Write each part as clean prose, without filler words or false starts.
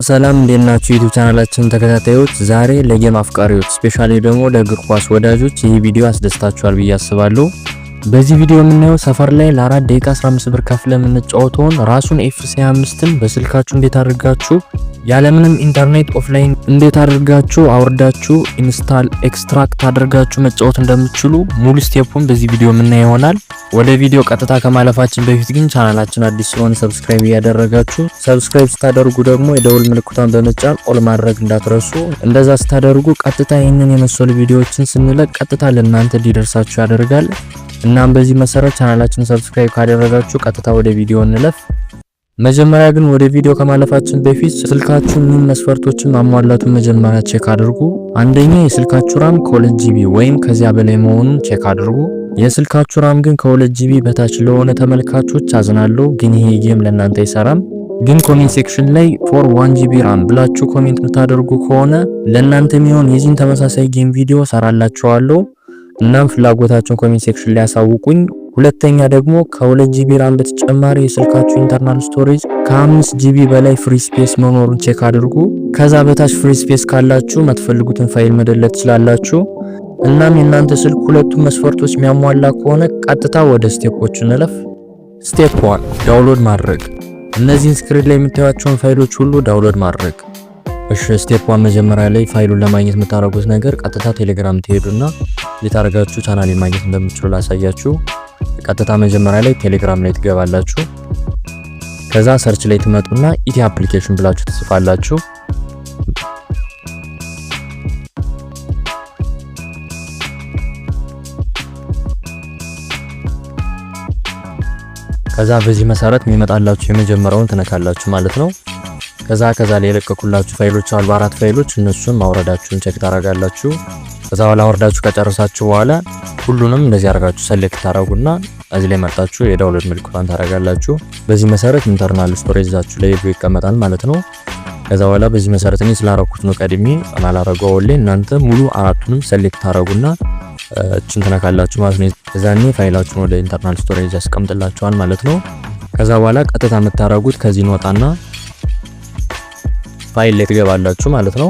ሰላም እንዴት ናችሁ? ዩቲዩብ ቻናላችን ተከታታዮች፣ ዛሬ ለጌም አፍቃሪዎች ስፔሻሊ ደግሞ ለእግር ኳስ ወዳጆች ይህ ቪዲዮ አስደስታችኋል ብዬ አስባለሁ። በዚህ ቪዲዮ የምናየው ሰፈር ላይ ለ4 ደቂቃ 15 ብር ከፍለን የምንጫወተውን ራሱን FC25ን በስልካችሁ እንዴት አድርጋችሁ ያለምንም ኢንተርኔት ኦፍላይን እንዴት አድርጋችሁ አውርዳችሁ ኢንስታል ኤክስትራክት አድርጋችሁ መጫወት እንደምትችሉ ሙሉ ስቴፑን በዚህ ቪዲዮ የምናየው ይሆናል። ወደ ቪዲዮ ቀጥታ ከማለፋችን በፊት ግን ቻናላችን አዲስ ስለሆነ ሰብስክራይብ ያደረጋችሁ፣ ሰብስክራይብ ስታደርጉ ደግሞ የደውል ምልክቷን በመጫን ኦል ማድረግ እንዳትረሱ። እንደዛ ስታደርጉ ቀጥታ ይህንን የመሰሉ ቪዲዮዎችን ስንለቅ ቀጥታ ለእናንተ እንዲደርሳችሁ ያደርጋል። እናም በዚህ መሰረት ቻናላችን ሰብስክራይብ ካደረጋችሁ ቀጥታ ወደ ቪዲዮ እንለፍ። መጀመሪያ ግን ወደ ቪዲዮ ከማለፋችን በፊት ስልካችሁ ምን መስፈርቶችን ማሟላቱን መጀመሪያ ቼክ አድርጉ። አንደኛ የስልካችሁ ራም ከ2 ጂቢ ወይም ከዚያ በላይ መሆኑን ቼክ አድርጉ። የስልካችሁ ራም ግን ከ2 ጂቢ በታች ለሆነ ተመልካቾች አዝናለሁ፣ ግን ይሄ ጌም ለእናንተ አይሰራም። ግን ኮሜንት ሴክሽን ላይ ፎር 1 ጂቢ ራም ብላችሁ ኮሜንት የምታደርጉ ከሆነ ለእናንተ የሚሆን የዚህን ተመሳሳይ ጌም ቪዲዮ ሰራላችኋለሁ። እናም ፍላጎታችሁን ኮሜንት ሴክሽን ላይ ያሳውቁኝ። ሁለተኛ ደግሞ ከ2 ጂቢ ራም በተጨማሪ የስልካችሁ ኢንተርናል ስቶሬጅ ከ5 ጂቢ በላይ ፍሪ ስፔስ መኖሩን ቼክ አድርጉ። ከዛ በታች ፍሪ ስፔስ ካላችሁ የምትፈልጉትን ፋይል መደለት ትችላላችሁ። እናም የእናንተ ስልክ ሁለቱም መስፈርቶች የሚያሟላ ከሆነ ቀጥታ ወደ ስቴፖች እንለፍ። ስቴፕ 1 ዳውንሎድ ማድረግ። እነዚህን ስክሪን ላይ የምታዩቸውን ፋይሎች ሁሉ ዳውንሎድ ማድረግ። እሺ ስቴፕ 1 መጀመሪያ ላይ ፋይሉን ለማግኘት የምታደርጉት ነገር ቀጥታ ቴሌግራም ትሄዱና የታረጋችሁ ቻናሌን ማግኘት እንደምትችሉ ላሳያችሁ። ቀጥታ መጀመሪያ ላይ ቴሌግራም ላይ ትገባላችሁ። ከዛ ሰርች ላይ ትመጡና ኢቲ አፕሊኬሽን ብላችሁ ትጽፋላችሁ። ከዛ በዚህ መሰረት የሚመጣላችሁ የመጀመሪያውን ትነካላችሁ ማለት ነው። ከዛ ላይ የለቀቁላችሁ ፋይሎች አሉ፣ 4 ፋይሎች፣ እነሱን ማውረዳችሁን ቼክ ታረጋላችሁ። ከዛ በኋላ አውርዳችሁ ከጨረሳችሁ በኋላ ሁሉንም እንደዚህ አድርጋችሁ ሰሌክት ታረጉና እዚህ ላይ መጣችሁ የዳውንሎድ ምልክቱን ታረጋላችሁ። በዚህ መሰረት ኢንተርናል ስቶሬጃችሁ ላይ ይቀመጣል ማለት ነው። ከዛ በኋላ በዚህ መሰረት እኔ ስላረኩት ነው ቀድሜ አላረገው ወሌ። እናንተ ሙሉ 4ቱንም ሰሌክት ታረጉና እቺን ተነካላችሁ ማለት ነው። ከዛኔ ፋይላችሁን ወደ ኢንተርናል ስቶሬጅ ያስቀምጥላችኋል ማለት ነው። ከዛ በኋላ ቀጥታ የምታረጉት ከዚህ ወጣና ፋይል ላይ ትገባላችሁ ማለት ነው።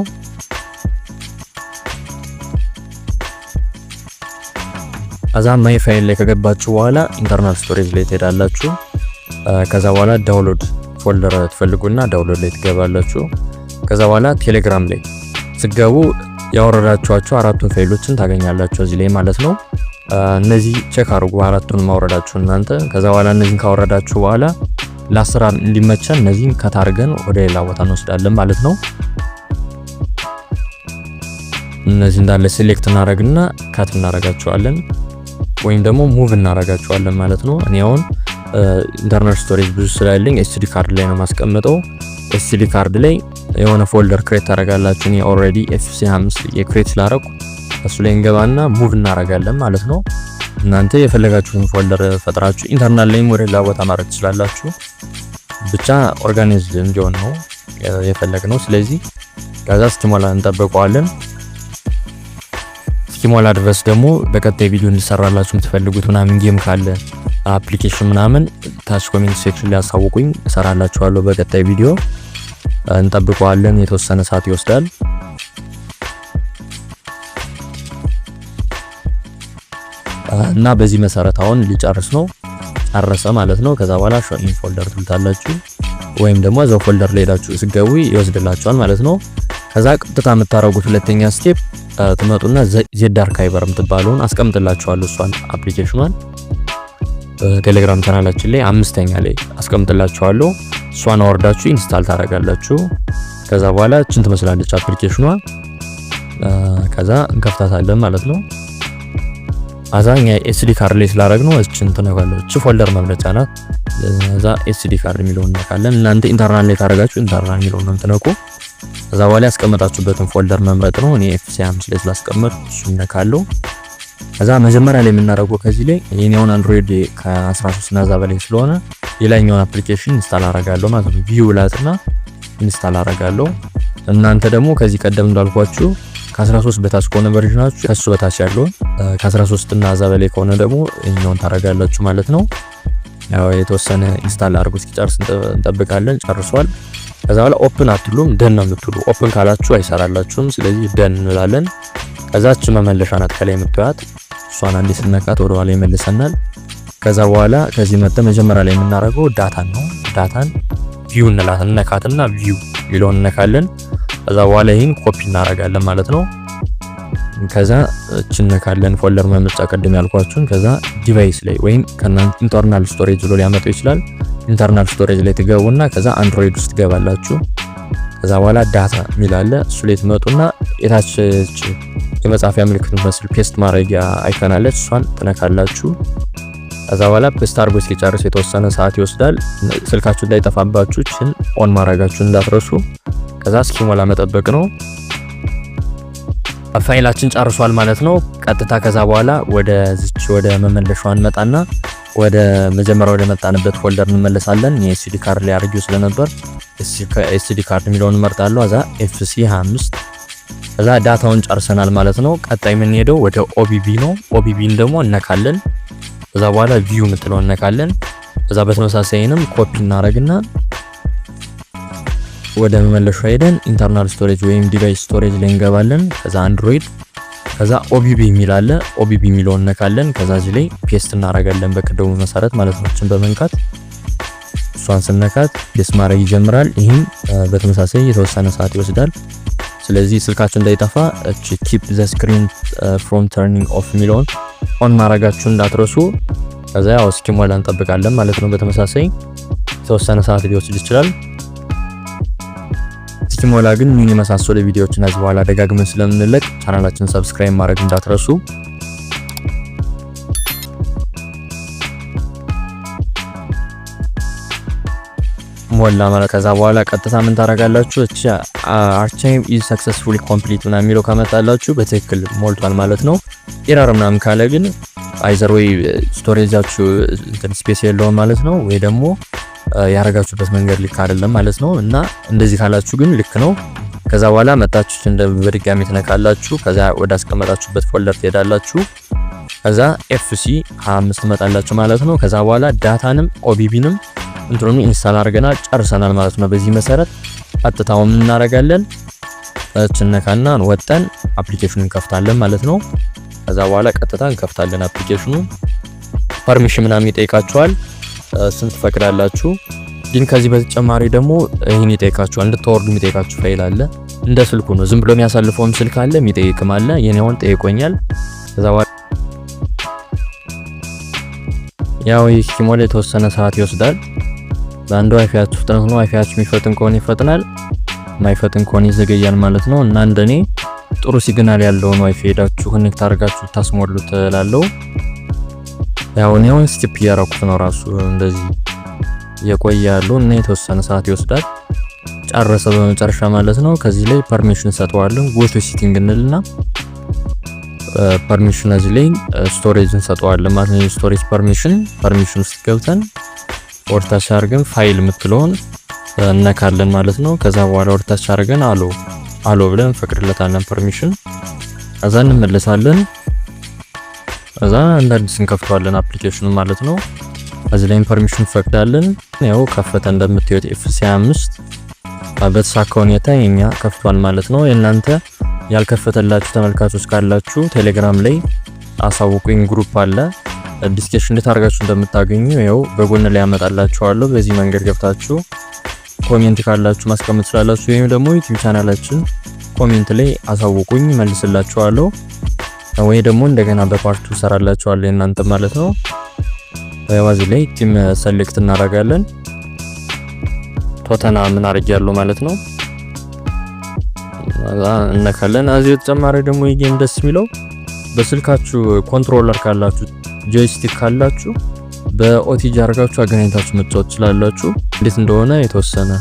ከዛ ማይ ፋይል ላይ ከገባችሁ በኋላ ኢንተርናል ስቶሬጅ ላይ ትሄዳላችሁ። ከዛ በኋላ ዳውንሎድ ፎልደር ትፈልጉና ዳውንሎድ ላይ ትገባላችሁ። ከዛ በኋላ ቴሌግራም ላይ ስገቡ ያወረዳችኋቸው 4ቱን ፋይሎችን ታገኛላችሁ እዚህ ላይ ማለት ነው። እነዚህ ቼክ አድርጉ 4ቱን ማውረዳችሁ እናንተ። ከዛ በኋላ እነዚህን ካወረዳችሁ በኋላ ለስራ እንዲመቸን እነዚህን ከታርገን ወደ ሌላ ቦታ እንወስዳለን ማለት ነው። እነዚህ እንዳለ ሴሌክት እናረግና ካት እናረጋቸዋለን ወይም ደግሞ ሙቭ እናረጋቸዋለን ማለት ነው። እኔ አሁን ኢንተርናል ስቶሬጅ ብዙ ስላለኝ ኤስዲ ካርድ ላይ ነው ማስቀምጠው። ኤስዲ ካርድ ላይ የሆነ ፎልደር ክሬት ታረጋላችሁ። እኔ ኦሬዲ FC5 የክሬት ስላረኩ እሱ ላይ እንገባና ሙቭ እናረጋለን ማለት ነው። እናንተ የፈለጋችሁን ፎልደር ፈጥራችሁ ኢንተርናል ላይም ወደ ሌላ ቦታ ማድረግ ትችላላችሁ። ብቻ ኦርጋናይዝድ እንዲሆን ነው የፈለግነው። ስለዚህ ከዛ እስኪሞላ እንጠብቀዋለን። እስኪሞላ ድረስ ደግሞ በቀጣይ ቪዲዮ እንድሰራላችሁ የምትፈልጉት ምናምን ጌም ካለ አፕሊኬሽን ምናምን ታች ኮሜንት ሴክሽን ላይ አሳውቁኝ፣ እሰራላችኋለሁ በቀጣይ ቪዲዮ። እንጠብቀዋለን። የተወሰነ ሰዓት ይወስዳል። እና በዚህ መሰረት አሁን ሊጨርስ ነው፣ ጨረሰ ማለት ነው። ከዛ በኋላ ሾው ኢን ፎልደር ትልታላችሁ ወይም ደግሞ እዛው ፎልደር ላይ ሄዳችሁ ስገቡ ይወስድላችኋል ማለት ነው። ከዛ ቀጥታ የምታረጉት ሁለተኛ ስቴፕ ትመጡና ዜድ አርካይቨር የምትባለውን አስቀምጥላችኋለሁ። እሷን አፕሊኬሽኗን ቴሌግራም ቻናላችን ላይ 5ኛ ላይ አስቀምጥላችኋለሁ። እሷን አወርዳችሁ ኢንስታል ታረጋላችሁ። ከዛ በኋላ እቺን ትመስላለች አፕሊኬሽኗ። ከዛ እንከፍታታለን ማለት ነው። አዛኛ ኤስዲ ካርድ ላይ ስላደረግነው እቺን ተነካለች። እቺ ፎልደር መምረጫ ናት። እዛ ኤስዲ ካርድ የሚለውን እንነካለን። እናንተ ኢንተርናል ላይ ታረጋችሁ ኢንተርናል የሚለውን ነው ተነኩ። ከዛ በኋላ ያስቀመጣችሁበትን ፎልደር መምረጥ ነው። እኔ FC5 ላይ ስላስቀመጥኩ እሱን ነካለሁ። ከዛ መጀመሪያ ላይ የምናደርገው ከዚህ ላይ የኔውን አንድሮይድ ከ13 እና ዛ በላይ ስለሆነ የላይኛውን አፕሊኬሽን ኢንስታል አረጋለሁ ማለት ነው። ቪው ላትና ኢንስታል አረጋለሁ። እናንተ ደግሞ ከዚህ ቀደም እንዳልኳችሁ ከ13 በታች ከሆነ ቨርዥናችሁ ከሱ በታች ያለውን ከ13 እና ዛ በላይ ከሆነ ደግሞ እኛውን ታረጋላችሁ ማለት ነው። ያው የተወሰነ ኢንስታል አድርጎ እስኪጨርስ እንጠብቃለን። ጨርሷል። ከዛ በኋላ ኦፕን አትሉም፣ ደን ነው የምትሉ። ኦፕን ካላችሁ አይሰራላችሁም። ስለዚህ ደን እንላለን። ከዛች መመለሻ ናት ከላይ የምትያት፣ እሷን አንዴ ስነካት ወደ ኋላ ይመልሰናል። ከዛ በኋላ ከዚህ መጥተ መጀመሪያ ላይ የምናደርገው ዳታን ነው። ዳታን ቪው እንላለን። ነካትና ቪው ይለውን እነካለን። ከዛ በኋላ ይሄን ኮፒ እናደርጋለን ማለት ነው። ከዛ እችን ነካለን፣ ፎልደር መምረጫ ቀደም ያልኳችሁን። ከዛ ዲቫይስ ላይ ወይም ከናንተ ኢንተርናል ስቶሬጅ ብሎ ሊያመጣው ይችላል። ኢንተርናል ስቶሬጅ ላይ ትገቡና ከዛ አንድሮይድ ውስጥ ትገባላችሁ። ከዛ በኋላ ዳታ ሚላለ እሱ ላይ ትመጡና የታች የመጻፊያ ምልክት መስል ፔስት ማድረጊያ አይከን አለች፣ እሷን ትነካላችሁ። ከዛ በኋላ ፔስት አድርጎ እስኪጨርስ የተወሰነ ሰዓት ይወስዳል። ስልካችሁ እንዳይጠፋባችሁ እችን ኦን ማድረጋችሁን እንዳትረሱ። ከዛ እስኪሞላ መጠበቅ ነው። ፋይላችን ጨርሷል ማለት ነው። ቀጥታ ከዛ በኋላ ወደ መመለሻው እንመጣና ወደ መጀመሪያ ወደ መጣንበት ፎልደር እንመለሳለን። የኤስዲ ካርድ ላይ አድርጌው ስለነበር ኤስዲ ካርድ የሚለውን እንመርጣለሁ። ከዛ ኤፍሲ 25 ከዛ ዳታውን ጨርሰናል ማለት ነው። ቀጣይ የምንሄደው ወደ ኦቢቢ ነው። ኦቢቢን ደግሞ እነካለን። ከዛ በኋላ ቪው የምትለው እነካለን። ከዛ በተመሳሳይንም ኮፒ እናረግና ወደ መመለሻው ሄደን ኢንተርናል ስቶሬጅ ወይም ዲቫይስ ስቶሬጅ ላይ እንገባለን። ከዛ አንድሮይድ ከዛ ኦቢቢ የሚል አለ። ኦቢቢ የሚለውን እነካለን። ከዛ እዚህ ላይ ፔስት እናረጋለን በቅደሙ መሰረት ማለት ነው። እችን በመንካት እሷን ስነካት ፔስት ማድረግ ይጀምራል። ይህም በተመሳሳይ የተወሰነ ሰዓት ይወስዳል። ስለዚህ ስልካችሁ እንዳይጠፋ እቺ ኪፕ ዘ ስክሪን ፍሮም ተርኒንግ ኦፍ የሚለውን ኦን ማድረጋችሁን እንዳትረሱ። ከዛ ያው እስኪሞላ እንጠብቃለን ማለት ነው። በተመሳሳይ የተወሰነ ሰዓት ሊወስድ ይችላል። እስኪሞላ ግን ምን የመሳሰሉ ቪዲዮዎችን ከዚህ በኋላ ደጋግመን ስለምንለቅ ቻናላችንን ሰብስክራይብ ማድረግ እንዳትረሱ። ሞላ ማለት ከዛ በኋላ ቀጥታ ምን ታረጋላችሁ? እቺ አርካይቭ ኢዝ ሰክሰስፉሊ ኮምፕሊት እና የሚለው ካመጣላችሁ በትክክል ሞልቷል ማለት ነው። ኤረር ምናምን ካለ ግን አይዘር ወይ ስቶሬጃችሁ እንትን ስፔስ የለውም ማለት ነው፣ ወይ ደግሞ ያረጋችሁበት መንገድ ልክ አይደለም ማለት ነው። እና እንደዚህ ካላችሁ ግን ልክ ነው። ከዛ በኋላ መጣችሁ እንደ በድጋሚ ትነካላችሁ። ከዛ ወደ አስቀመጣችሁበት ፎልደር ትሄዳላችሁ። ከዛ ኤፍሲ 25 ትመጣላችሁ ማለት ነው። ከዛ በኋላ ዳታንም ኦቢቢንም እንትኑን ኢንስታል አድርገናል ጨርሰናል ማለት ነው። በዚህ መሰረት ቀጥታውን እናደርጋለን። እችነካና ወጠን አፕሊኬሽኑን እንከፍታለን ማለት ነው። ከዛ በኋላ ቀጥታ እንከፍታለን አፕሊኬሽኑ። ፐርሚሽን ምናምን ይጠይቃችኋል፣ ስንት ፈቅዳላችሁ። ግን ከዚህ በተጨማሪ ደግሞ ይሄን ይጠይቃችኋል፣ እንድታወርዱ የሚጠይቃችሁ ፋይል አለ። እንደ ስልኩ ነው፣ ዝም ብሎ የሚያሳልፈውም ስልክ አለ፣ የሚጠይቅም አለ። የኔውን ጠይቆኛል። ከዛ በኋላ ያው ይህ ሲሞላ የተወሰነ ሰዓት ይወስዳል። በአንዱ ዋይፋያችሁ ፍጥነት ነው። ዋይፋያችሁ የሚፈጥን ከሆነ ይፈጥናል፣ ማይፈጥን ከሆነ ይዘገያል ማለት ነው። እና እንደኔ ጥሩ ሲግናል ያለውን ዋይፋይ ሄዳችሁ ኮኔክት አድርጋችሁ ታስሞሉት እላለሁ። ያው ነው ስቲፕ ያረኩት ነው ራሱ እንደዚህ የቆያሉ እና የተወሰነ ሰዓት ይወስዳል። ጨረሰ በመጨረሻ ማለት ነው። ከዚህ ላይ ፐርሚሽን ሰጠዋለን። ጎ ቱ ሴቲንግ እንልና ፐርሚሽን እዚህ ላይ ስቶሬጅ እንሰጠዋለን ማለት ነው። ስቶሬጅ ፐርሚሽን ውስጥ ገብተን ወርታች አድርገን ፋይል የምትለውን እነካለን ማለት ነው። ከዛ በኋላ ወርታች አድርገን አሎ ብለን ፈቅድለታለን ፐርሚሽን። ከዛ እንመለሳለን። ከዛ እንዳዲስ እንከፍተዋለን አፕሊኬሽኑ ማለት ነው። እዚህ ላይ ፐርሚሽን ፈቅዳለን። ያው ከፈተ እንደምታዩት ኤፍሲ 25 በተሳካ ሁኔታ የኛ ከፍቷል ማለት ነው። የእናንተ ያልከፈተላችሁ ተመልካቾች ካላችሁ ቴሌግራም ላይ አሳውቁኝ፣ ግሩፕ አለ። ዲስከሽን እንዴት አድርጋችሁ እንደምታገኙ ያው በጎን ላይ ያመጣላችኋለሁ። በዚህ መንገድ ገብታችሁ ኮሜንት ካላችሁ ማስቀመጥ ትችላላችሁ፣ ወይም ደግሞ ዩቲዩብ ቻናላችን ኮሜንት ላይ አሳውቁኝ መልስላችኋለሁ፣ ወይ ደግሞ እንደገና በፓርቱ ሰራላችኋለሁ እናንተ ማለት ነው። ያው እዚህ ላይ ቲም ሰሌክት እናደርጋለን። ቶተና ምን አድርጊያለሁ ማለት ነው። እነካለን። እዚህ ተጨማሪ ደግሞ የጌም ደስ የሚለው በስልካችሁ ኮንትሮለር ካላችሁ ጆይስቲክ ካላችሁ በኦቲጂ አድርጋችሁ አገናኝታችሁ መጫወት ትችላላችሁ። እንዴት እንደሆነ የተወሰነ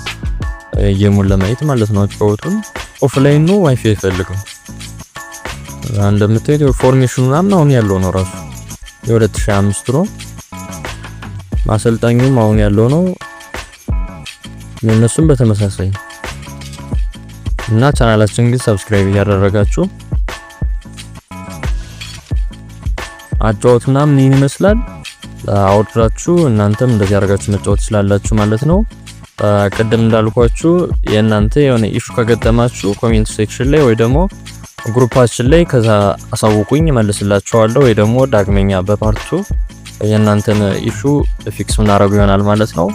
ጌሙን ለማየት ማለት ነው። ጫወቱን ኦፍላይን ነው፣ ዋይፋይ አይፈልግም። እንደምታዩት ፎርሜሽኑ ምናምን አሁን ያለው ነው ራሱ የ2005 ነው። ማሰልጣኙም አሁን ያለው ነው። እነሱም በተመሳሳይ እና ቻናላችን ግን ሰብስክራይብ እያደረጋችሁ አጫወቱና ምን ይመስላል አውርዳችሁ እናንተም እንደዚህ አድርጋችሁ መጫወት ትችላላችሁ ማለት ነው። ቅድም እንዳልኳችሁ የእናንተ የሆነ ኢሹ ከገጠማችሁ ኮሜንት ሴክሽን ላይ ወይ ደግሞ ግሩፓችን ላይ ከዛ አሳውቁኝ መልስላችኋለሁ፣ ወይ ደግሞ ዳግመኛ በፓርቱ የእናንተን ኢሹ ፊክስ ምናደርገው ይሆናል ማለት ነው።